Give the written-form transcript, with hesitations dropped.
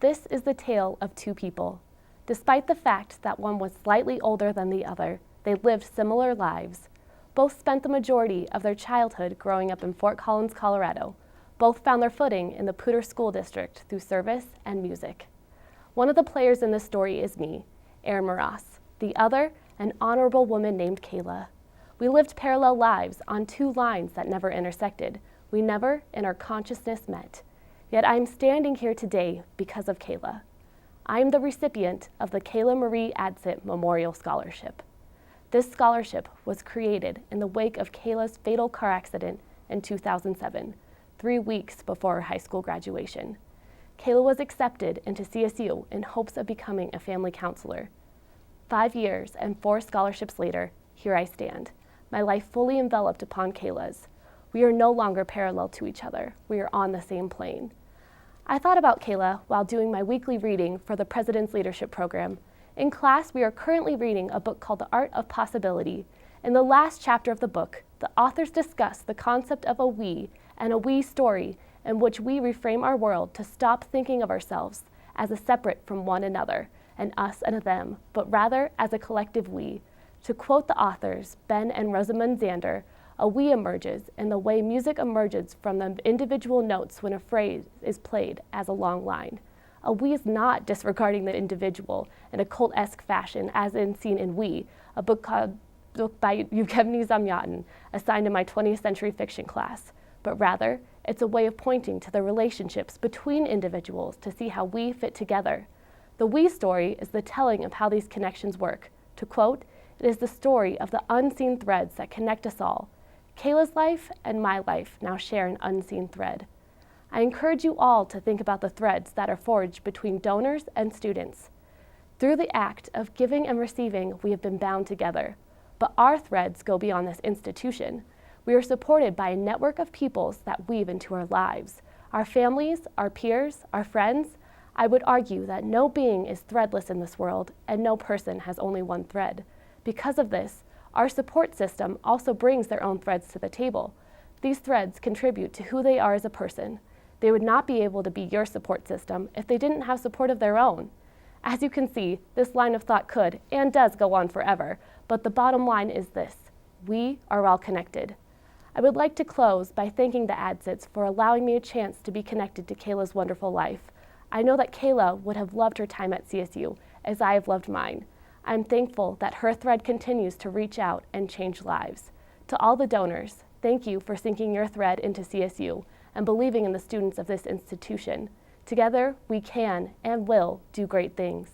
This is the tale of two people. Despite the fact that one was slightly older than the other, they lived similar lives. Both spent the majority of their childhood growing up in Fort Collins, Colorado. Both found their footing in the Poudre School District through service and music. One of the players in this story is me, ErinMross. The other, an honorable woman named Kayla. We lived parallel lives on two lines that never intersected. We never, in our consciousness, met. Yet I am standing here today because of Kayla. I am the recipient of the Kayla Marie Adsit Memorial Scholarship. This scholarship was created in the wake of Kayla's fatal car accident in 2007, 3 weeks before her high school graduation. Kayla was accepted into CSU in hopes of becoming a family counselor. 5 years and 4 scholarships later, here I stand, my life fully enveloped upon Kayla's. We are no longer parallel to each other. We are on the same plane. I thought about Kayla while doing my weekly reading for the President's Leadership Program. In class, we are currently reading a book called The Art of Possibility. In the last chapter of the book, the authors discuss the concept of a we and a we story in which we reframe our world to stop thinking of ourselves as a separate from one another, an us and a them, but rather as a collective we. To quote the authors, Ben and Rosamund Zander, a we emerges in the way music emerges from the individual notes when a phrase is played as a long line. A we is not disregarding the individual in a cult-esque fashion as seen in We, a book by Yevgeny Zamyatin, assigned in my 20th century fiction class, but rather it's a way of pointing to the relationships between individuals to see how we fit together. The we story is the telling of how these connections work. To quote, it is the story of the unseen threads that connect us all. Kayla's life and my life now share an unseen thread. I encourage you all to think about the threads that are forged between donors and students. Through the act of giving and receiving, we have been bound together. But our threads go beyond this institution. We are supported by a network of peoples that weave into our lives. Our families, our peers, our friends. I would argue that no being is threadless in this world, and no person has only one thread. Because of this, our support system also brings their own threads to the table. These threads contribute to who they are as a person. They would not be able to be your support system if they didn't have support of their own. As you can see, this line of thought could and does go on forever, but the bottom line is this: we are all connected. I would like to close by thanking the Adsits for allowing me a chance to be connected to Kayla's wonderful life. I know that Kayla would have loved her time at CSU as I have loved mine. I'm thankful that her thread continues to reach out and change lives. To all the donors, thank you for sinking your thread into CSU and believing in the students of this institution. Together, we can and will do great things.